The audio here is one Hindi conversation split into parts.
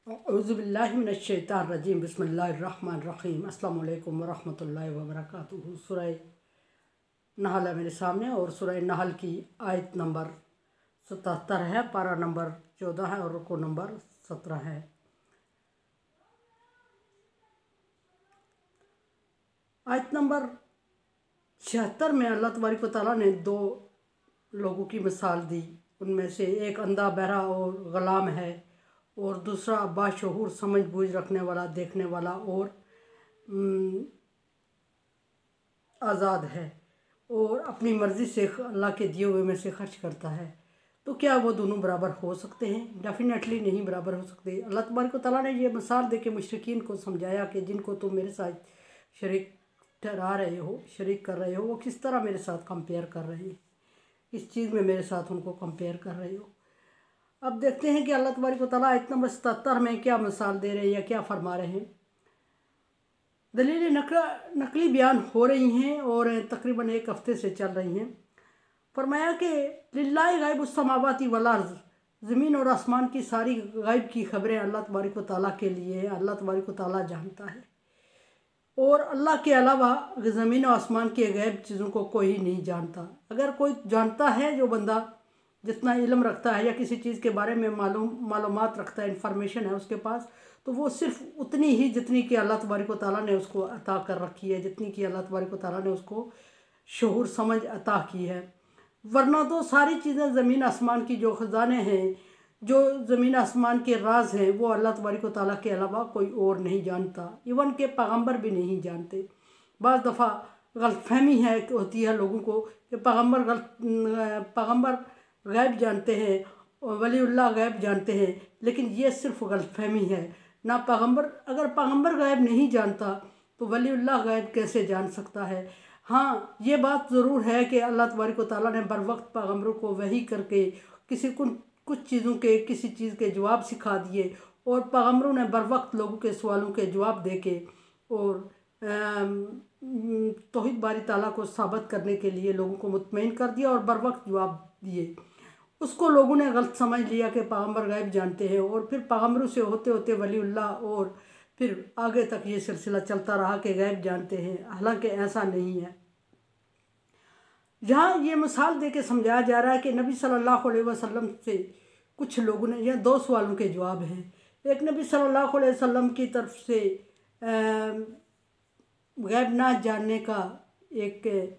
औज़ुबिल्लाहिमिनश्शैतानिर्रजीम बिस्मिल्लाहिर्रहमानिर्रहीम अस्सलामु अलैकुम वरहमतुल्लाहि वबरकातुहू। सूरह नहल है मेरे सामने और सूरह नहल की आयत नंबर 77 है, पारा नंबर 14 है और रुकू नंबर 17 है। आयत नंबर 76 में अल्लाह तबारक व तआला ने दो लोगों की मिसाल दी। उनमें से एक अंधा बहरा और ग़ुलाम है और दूसरा बाशऊर समझ बूझ रखने वाला, देखने वाला और आज़ाद है और अपनी मर्ज़ी से अल्लाह के दिए हुए में से खर्च करता है। तो क्या वो दोनों बराबर हो सकते हैं? डेफिनेटली नहीं बराबर हो सकते। अल्लाह तबारक व तआला ने ये मिसाल दे के मुशरिकीन को समझाया कि जिनको तुम मेरे साथ शरीक ठहरा रहे हो, शरीक कर रहे हो, वो किस तरह मेरे साथ कंपेयर कर रहे हैं, इस चीज़ में मेरे साथ उनको कंपेयर कर रहे हो। अब देखते हैं कि अल्लाह तबारक व तआला आयत नंबर 77 में क्या मिसाल दे रहे हैं या क्या फरमा रहे हैं। दलील नकली बयान हो रही हैं और तकरीबन एक हफ्ते से चल रही हैं। फरमाया कि लिल्लाहि गैबुस समावाति वल अर्ज़, ज़मीन और आसमान की सारी गैब की खबरें अल्लाह तबारक व तआला के लिए है। अल्लाह तबारक व तआला जानता है और अल्लाह के अलावा ज़मीन और आसमान के गैब चीज़ों को कोई नहीं जानता। अगर कोई जानता है, जो बंदा जितना इल्म रखता है या किसी चीज़ के बारे में मालूमात रखता है, इंफॉर्मेशन है उसके पास, तो वो सिर्फ उतनी ही जितनी कि अल्लाह तबारक व तआला ने उसको अता कर रखी है, जितनी कि अल्लाह तबारक व तआला ने उसको शऊर समझ अता की है। वरना तो सारी चीज़ें ज़मीन आसमान की जो ख़जाने हैं, जो ज़मीन आसमान के राज हैं, वो अल्लाह तबारक व तआला के अलावा कोई और नहीं जानता। इवन के पैगम्बर भी नहीं जानते। बाज़ दफ़ा गलतफहमी होती है लोगों को कि पैगम्बर गैब जानते हैं और वलीउल्लाह गैब जानते हैं, लेकिन ये सिर्फ गलतफहमी है। ना पैगम्बर, अगर पैगम्बर गैब नहीं जानता तो वलीउल्लाह गैब कैसे जान सकता है? हाँ, ये बात ज़रूर है कि अल्लाह तबारक व तआला ने बर वक्त पैगम्बरों को वही करके कुछ चीज़ों के, किसी चीज़ के जवाब सिखा दिए और पैगम्बरों ने बर वक्त लोगों के सवालों के जवाब दे के और तौहीद बारी ताला को साबित करने के लिए लोगों को मुतमईन कर दिया और बर वक्त जवाब दिए। उसको लोगों ने गलत समझ लिया कि पैगम्बर गैब जानते हैं और फिर पैगम्बरों से होते होते वलीउल्लाह और फिर आगे तक ये सिलसिला चलता रहा कि गैब जानते हैं। हालांकि ऐसा नहीं है। यहाँ ये मिसाल दे के समझाया जा रहा है कि नबी सल्लल्लाहु अलैहि वसल्लम से कुछ लोगों ने, यह दो सवालों के जवाब हैं। एक, नबी सल्लल्लाहु अलैहि वसल्लम की तरफ से गैब ना जानने का एक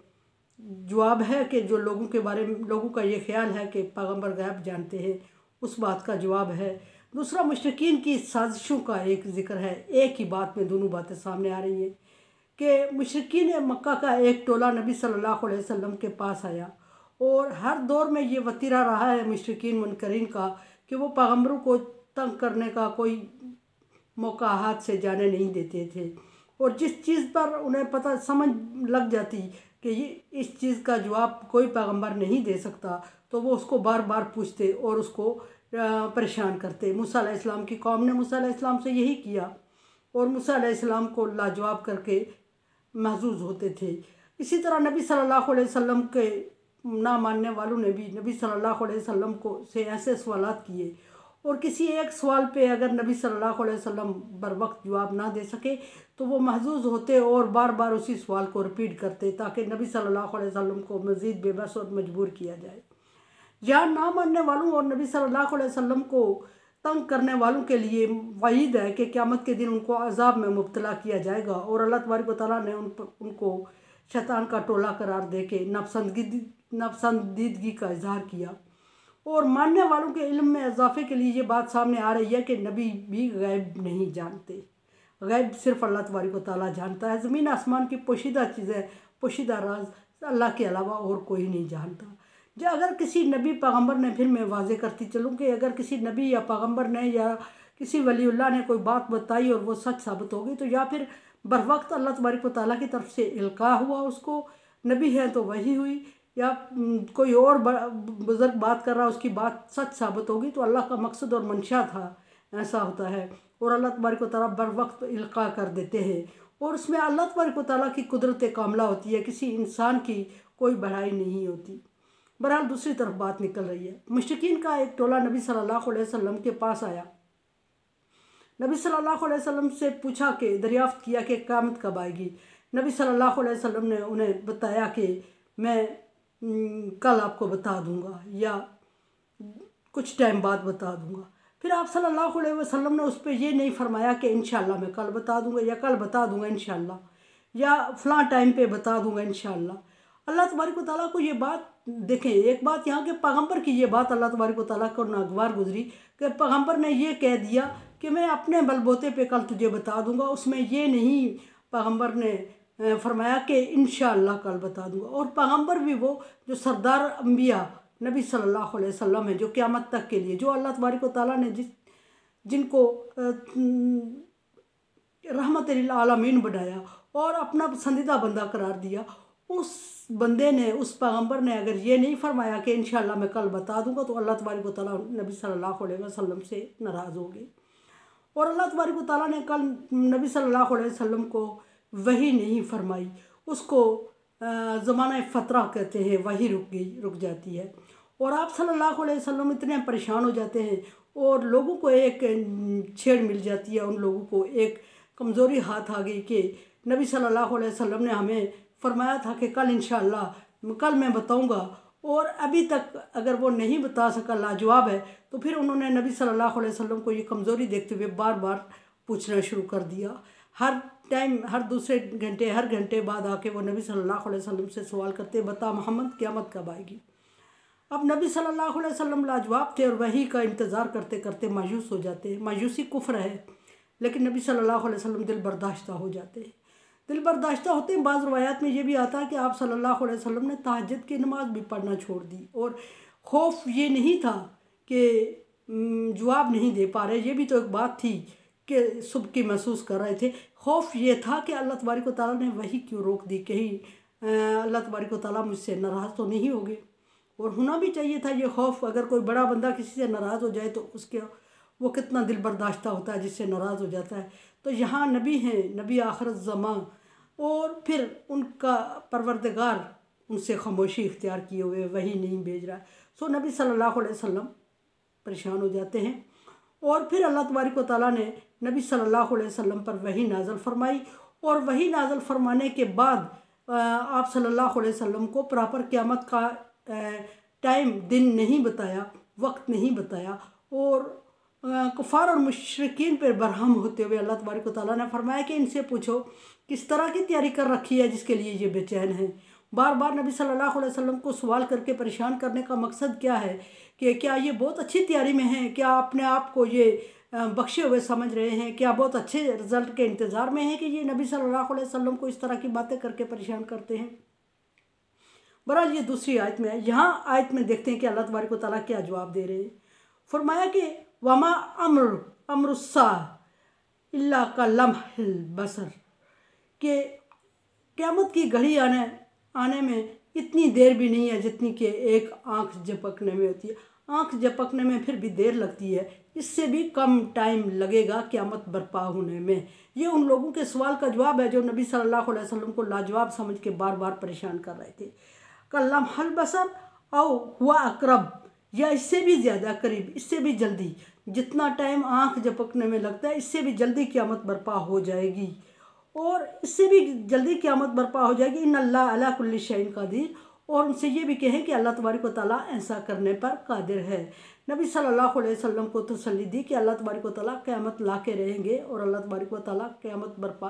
जवाब है कि जो लोगों के बारे में, लोगों का ये ख्याल है कि पैगम्बर गैब जानते हैं, उस बात का जवाब है। दूसरा, मुशरिकीन की साजिशों का एक ज़िक्र है। एक ही बात में दोनों बातें सामने आ रही हैं कि मुशरिकीन मक्का का एक टोला नबी सल्लल्लाहु अलैहि वसल्लम के पास आया और हर दौर में ये वतीरा रहा है मुशरिकीन मुनकरीन का कि वो पैगम्बरों को तंग करने का कोई मौका हाथ से जाने नहीं देते थे और जिस चीज़ पर उन्हें पता समझ लग जाती कि ये इस चीज़ का जवाब कोई पैगम्बर नहीं दे सकता, तो वो उसको बार बार पूछते और उसको परेशान करते। मूसा अलैहिस्सलाम की कौम ने मूसा अलैहिस्सलाम से यही किया और मूसा अलैहिस्सलाम को लाजवाब करके महजूज होते थे। इसी तरह नबी सल्लल्लाहु अलैहि वसल्लम के ना मानने वालों ने भी नबी सल्लल्लाहु अलैहि वसल्लम को से ऐसे सवालात किए और किसी एक सवाल पे अगर नबी सल्लल्लाहु अलैहि वसल्लम बर वक्त जवाब ना दे सके तो वो महजूज होते और बार बार उसी सवाल को रिपीट करते ताकि नबी सल्लल्लाहु अलैहि वसल्लम को मज़ीद बेबस और मजबूर किया जाए। यहाँ ना मानने वालों और नबी सल्लल्लाहु अलैहि वसल्लम को तंग करने वालों के लिए वईद है कि क़यामत के दिन उनको अज़ाब में मुब्तला किया जाएगा और अल्लाह तबारक व तआला ने उनको शैतान का टोला करार दे के नापसंदीदगी का इजहार किया। और मानने वालों के इल्म में इजाफे के लिए ये बात सामने आ रही है कि नबी भी गैब नहीं जानते। गैब सिर्फ अल्लाह तबारक व तआला जानता है। ज़मीन आसमान की पोशीदा चीज़ें, पोशीदा राज अल्लाह के अलावा और कोई नहीं जानता। जो अगर किसी नबी पैगम्बर ने, फिर मैं वाज़े करती चलूँ कि अगर किसी नबी या पैगम्बर ने या किसी वलीउल्लाह ने कोई बात बताई और वो सच साबित हो गई, तो या फिर बर वक्त अल्लाह तबारक व तआला की तरफ से इल्का हुआ, उसको नबी है तो वही हुई, या कोई और बुज़ुर्ग बात कर रहा, उसकी बात सच साबित होगी, तो अल्लाह का मकसद और मंशा था, ऐसा होता है। और अल्लाह तबारक व तआला बर वक्त इल्का कर देते हैं और उसमें अल्लाह तबारक व तआला की कुदरत कामला होती है, किसी इंसान की कोई बढ़ाई नहीं होती। बहरहाल दूसरी तरफ बात निकल रही है। मुशरिकीन का एक टोला नबी सल्लल्लाहु अलैहि वसल्लम के पास आया नबी सल्लल्लाहु अलैहि वसल्लम से पूछा कि दरियाफ्त किया कि क़यामत कब आएगी। नबी सल्लल्लाहु अलैहि वसल्लम ने उन्हें बताया कि मैं कल आपको बता दूंगा या कुछ टाइम बाद बता दूंगा। फिर आप सल्लल्लाहु अलैहि वसल्लम ने उस पर ये नहीं फरमाया कि इंशाअल्लाह मैं कल बता दूंगा या कल बता दूंगा इंशाअल्लाह या फ़लाँ टाइम पे बता दूंगा इंशाअल्लाह। अल्लाह तबारक व तआला को ये बात देखें, एक बात यहाँ के पैगम्बर की ये बात अल्लाह तबारक व तआला को नागवार गुजरी कि पैगम्बर ने ये कह दिया कि मैं अपने बलबूते पे कल तुझे बता दूंगा। उसमें ये नहीं पैगम्बर ने फरमाया कि इंशाअल्लाह कल बता दूंगा। और पैगम्बर भी वो जो सरदार अंबिया नबी सल्लल्लाहु अलैहि वसल्लम है, जो क़यामत तक के लिए, जो अल्लाह तबारक व तआला ने जिनको रहमत लिल आलमीन बनाया और अपना पसंदीदा बंदा करार दिया, उस बंदे ने, उस पैगम्बर ने अगर ये नहीं फरमाया कि इंशाअल्लाह मैं कल बता दूंगा तो अल्लाह तबारक व तआला नबी सल्लल्लाहु अलैहि वसल्लम से नाराज़ हो गए। और अल्लाह तबारक व तआला ने कल नबी सल्लल्लाहु अलैहि वसल्लम को वही नहीं फरमाई, उसको ज़माना फ़तरा कहते हैं, वही रुक जाती है। और आप सल्लल्लाहु अलैहि वसल्लम इतने परेशान हो जाते हैं और लोगों को एक छेड़ मिल जाती है, उन लोगों को एक कमज़ोरी हाथ आ गई कि नबी सल्लल्लाहु अलैहि वसल्लम ने हमें फरमाया था कि कल इंशाअल्लाह कल मैं बताऊंगा, और अभी तक अगर वो नहीं बता सका, लाजवाब है। तो फिर उन्होंने नबी सल्लल्लाहु अलैहि वसल्लम को ये कमज़ोरी देखते हुए बार बार पूछना शुरू कर दिया। हर टाइम, हर दूसरे घंटे, हर घंटे बाद आके वो नबी सल्लल्लाहु अलैहि वसल्लम से सवाल करते, बता मोहम्मद क़यामत कब आएगी। अब नबी सल्लल्लाहु अलैहि वसल्लम लाजवाब थे और वही का इंतज़ार करते करते मायूस हो जाते हैं। मायूसी कुफ्र है, लेकिन नबी सल्लल्लाहु अलैहि वसल्लम दिल बर्दाश्ता हो जाते हैं। दिल बर्दाश्ता होते हैं। बाज़ रवायात में ये भी आता है कि आप सल्लल्लाहु अलैहि वसल्लम ने तहज्जुद की नमाज भी पढ़ना छोड़ दी। और खौफ ये नहीं था कि जवाब नहीं दे पा रहे, ये भी तो एक बात थी कि सुबह की महसूस कर रहे थे। खौफ ये था कि अल्लाह तबारक व तआला ने वही क्यों रोक दी, कहीं अल्लाह तबारक व तआला मुझसे नाराज़ तो नहीं हो गए। और होना भी चाहिए था ये खौफ। अगर कोई बड़ा बंदा किसी से नाराज़ हो जाए तो उसके वो कितना दिल बर्दाश्ता होता है जिससे नाराज़ हो जाता है। तो यहाँ नबी हैं, नबी आखिरत ज़मां, और फिर उनका परवरदिगार उनसे खामोशी इख्तियार किए हुए वही नहीं भेज रहा है। सो नबी सल्लल्लाहु अलैहि वसल्लम परेशान हो जाते हैं। और फिर अल्लाह तबारक व तआला ने नबी सल्लल्लाहु अलैहि वसल्लम पर वही नाज़िल फरमाई। और वही नाज़िल फरमाने के बाद आप सल्लल्लाहु अलैहि वसल्लम को प्रॉपर क़यामत का टाइम, दिन नहीं बताया, वक्त नहीं बताया। और कुफ़ार और मुशरिकीन पर बरहम होते हुए अल्लाह तबारक व तआला ने फरमाया कि इनसे पूछो किस तरह की तैयारी कर रखी है जिसके लिए ये बेचैन हैं। बार बार नबी सल्लल्लाहु अलैहि वसल्लम को सवाल करके परेशान करने का मकसद क्या है कि क्या ये बहुत अच्छी तैयारी में हैं, क्या अपने आप को ये बख्शे हुए समझ रहे हैं, क्या बहुत अच्छे रिज़ल्ट के इंतज़ार में हैं कि ये नबी सल्लल्लाहु अलैहि वसल्लम को इस तरह की बातें करके परेशान करते हैं। बहरहाल ये दूसरी आयत में है। यहाँ आयत में देखते हैं कि अल्लाह तबारक व तआला क्या जवाब दे रहे हैं। फरमाया कि वमा अमरुस्सा इल्ला का लम्हिल बसर, कि क़यामत की घड़ी आने में इतनी देर भी नहीं है जितनी कि एक आँख झपकने में होती है। आँख झपकने में फिर भी देर लगती है, इससे भी कम टाइम लगेगा क़यामत बर्पा होने में। ये उन लोगों के सवाल का जवाब है जो नबी सल्लल्लाहु अलैहि वसल्लम को लाजवाब समझ के बार बार परेशान कर रहे थे। कल्लम हल बसर औ हुआ अकरब, या इससे भी ज़्यादा करीब, इससे भी जल्दी, जितना टाइम आँख झपकने में लगता है इससे भी जल्दी क़यामत बर्पा हो जाएगी। और इससे भी जल्दी क़यामत बर्पा हो जाएगी। इन्नल्लाह अला कुल्ली शैइन क़दीर, और उनसे ये भी कहें कि अल्लाह तबारक व तआला ऐसा करने पर कादिर है। नबी सल्लल्लाहु अलैहि वसल्लम को तसल्ली दी कि अल्लाह तबारक व तआला क़यामत ला के रहेंगे और अल्लाह तबारक व तआला क़यामत बर्पा।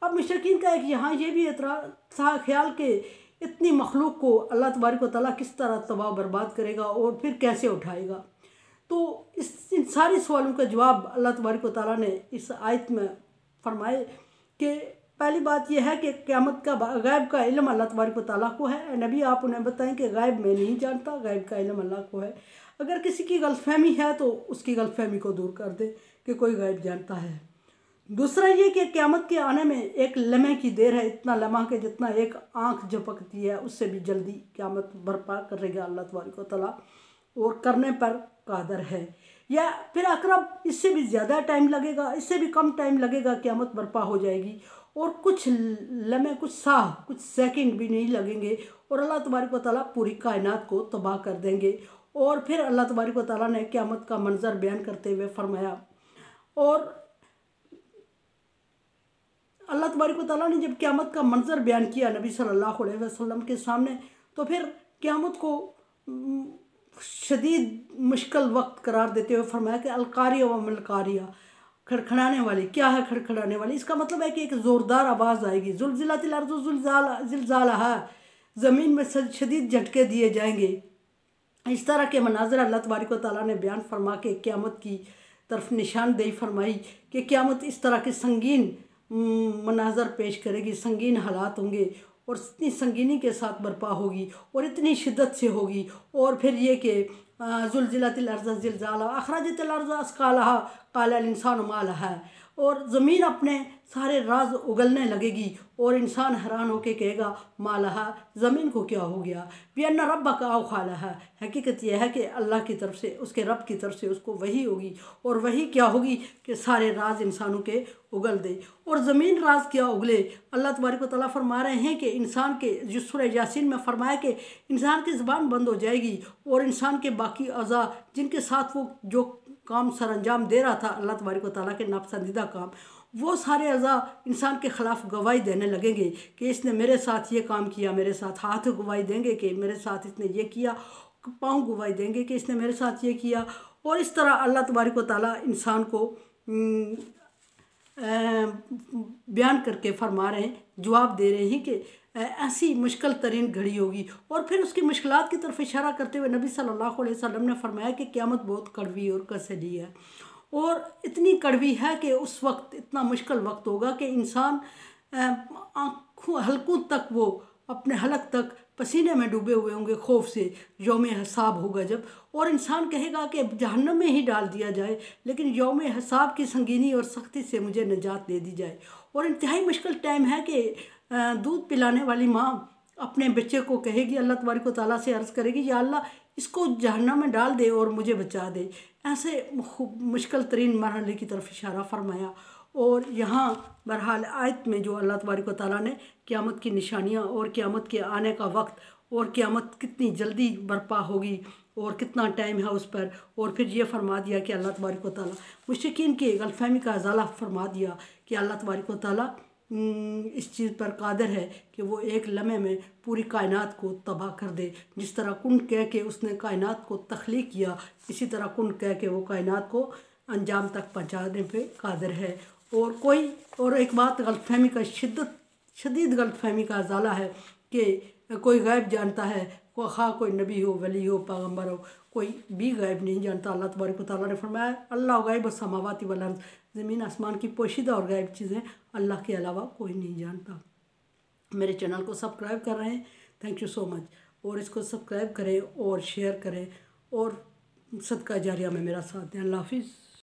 अब मुशरिकीन का एक यहाँ ये भी एतराज़ था, ख्याल के इतनी मखलूक को अल्लाह तबारक व तआला किस तरह तबाह बर्बाद करेगा और फिर कैसे उठाएगा। तो इन सारे सवालों का जवाब अल्लाह तबारक व तआला ने इस आयत में फरमाए कि पहली बात यह है कि क़यामत का गैब का इल्म अल्लाह तबारक व तआला को है। नबी आप उन्हें बताएं कि गैब मैं नहीं जानता, गैब का इल्म अल्लाह को है। अगर किसी की गलतफहमी है तो उसकी गलतफहमी को दूर कर दे कि कोई गैब जानता है। दूसरा ये कि क़यामत के आने में एक लम्हे की देर है, इतना लम्हा कि जितना एक आँख झपकती है उससे भी जल्दी क़यामत बर्पा करेगा अल्लाह तबारक व तआला, और करने पर कादर है। या फिर अकरब, इससे भी ज़्यादा टाइम लगेगा, इससे भी कम टाइम लगेगा, क़यामत बर्पा हो जाएगी और कुछ लम्हे, कुछ साह, कुछ सेकंड भी नहीं लगेंगे और अल्लाह तबारक व तआला पूरी कायनात को तबाह कर देंगे। और फिर अल्लाह तबारक व तआला ने क़यामत का मंजर बयान करते हुए फरमाया, और अल्लाह तबारक व तआला ने जब क़यामत का मंजर बयान किया नबी सल्लल्लाहु अलैहि वसल्लम के सामने, तो फिर क़यामत को शदीद मुश्किल वक्त करार देते हुए फरमाया कि अलकारिया व मलकारिया, खड़खड़ाने वाली। क्या है खड़खड़ाने वाली? इसका मतलब है कि एक ज़ोरदार आवाज़ आएगी। ज़ुलज़िलतिल अर्ज़ु ज़िलज़ालहा, ज़मीन में शदीद झटके दिए जाएंगे। इस तरह के मनाज़र अल्लाह तबारक व तआला ने बयान फरमा के क़यामत की तरफ निशानदेही फरमाई कि क़यामत इस तरह के संगीन मनाज़र पेश करेगी, संगीन हालात होंगे और इतनी संगीनी के साथ बर्पा होगी और इतनी शिद्दत से होगी। और फिर ये कि ज़ुलज़िलतिल अर्ज़ु ज़िलज़ालहा अखरजतिल अर्ज़ु अस्क़ालहा क़ालल इंसानु मा लहा, और ज़मीन अपने सारे राज उगलने लगेगी और इंसान हैरान होकर कहेगा मा लहा, ज़मीन को क्या हो गया। बिअन्ना रब्बका औहा लहा, हकीकत यह है कि अल्लाह की तरफ से, उसके रब की तरफ से उसको वही होगी, और वही क्या होगी कि सारे राज इंसानों के उगल दे। और ज़मीन राज क्या उगले? अल्लाह तबारक व तआला फरमा रहे हैं कि इंसान के, जो सूरह यासीन में फरमाया कि इंसान की ज़बान बंद हो जाएगी और इंसान के बाकी अज़ा जिनके साथ वो जो काम सर अंजाम दे रहा था अल्लाह तबारक व तआला के नापसंदीदा काम, वो सारे अज़ा इंसान के ख़िलाफ़ गवाही देने लगेंगे कि इसने मेरे साथ ये काम किया। मेरे साथ हाथ गवाही देंगे कि मेरे साथ इसने ये किया, पाँव गवाही देंगे कि इसने मेरे साथ ये किया। और इस तरह अल्लाह तबारक व तआला इंसान को बयान करके फरमा रहे हैं, जवाब दे रहे हैं कि ऐसी मुश्किल तरीन घड़ी होगी। और फिर उसकी मुश्किलात की तरफ इशारा करते हुए नबी सल्लल्लाहु अलैहि वसल्लम ने फरमाया कि क़यामत बहुत कड़वी और कसली है, और इतनी कड़वी है कि उस वक्त इतना मुश्किल वक्त होगा कि इंसान आँखों हलकों तक, वो अपने हलक तक पसीने में डूबे हुए होंगे खौफ से। यौम हिसाब होगा जब, और इंसान कहेगा कि जहन्नम में ही डाल दिया जाए, लेकिन यौम हिसाब की संगीनी और सख्ती से मुझे निजात दे दी जाए। और इंतहाई मुश्किल टाइम है कि दूध पिलाने वाली माँ अपने बच्चे को कहेगी, अल्लाह तबारक व तआला से अर्ज़ करेगी, या अल्लाह इसको जहन्नम में डाल दे और मुझे बचा दे। ऐसे मुश्किल तरीन मरहले की तरफ इशारा फरमाया। और यहाँ बहरहाल आयत में जो अल्लाह तबारक व तआला ने क़यामत की निशानियाँ और क़यामत के आने का वक्त और क़यामत कितनी जल्दी बर्पा होगी और कितना टाइम है उस पर, और फिर ये फरमा दिया कि अल्लाह तबारक व तआला मुश्रिकीन की गलतफहमी का अज़ाला फरमा दिया कि अल्लाह तबारक व तआला इस चीज़ पर कादिर है कि वो एक लम्हे में पूरी कायनात को तबाह कर दे। जिस तरह कुन कह के उसने कायनात को तख्लीक किया, इसी तरह कुन कह के वो कायनात को अंजाम तक पहुँचाने पे कादिर है। और एक बात गलतफहमी का शदीद गलतफहमी का अज़ाला है कि कोई गैब जानता है, कोई नबी हो, वली हो, पैगम्बर हो, कोई भी गैब नहीं जानता। अल्लाह तबारक व तआला ने फरमाया अल्लाह गैब समावाति वल अर्ज़, ज़मीन आसमान की पोशीदा और गैब चीज़ें अल्लाह के अलावा कोई नहीं जानता। मेरे चैनल को सब्सक्राइब कर रहे हैं, थैंक यू सो मच। और इसको सब्सक्राइब करें और शेयर करें और सदका जारिया में मेरा साथ दें। अल्लाह हाफिज़।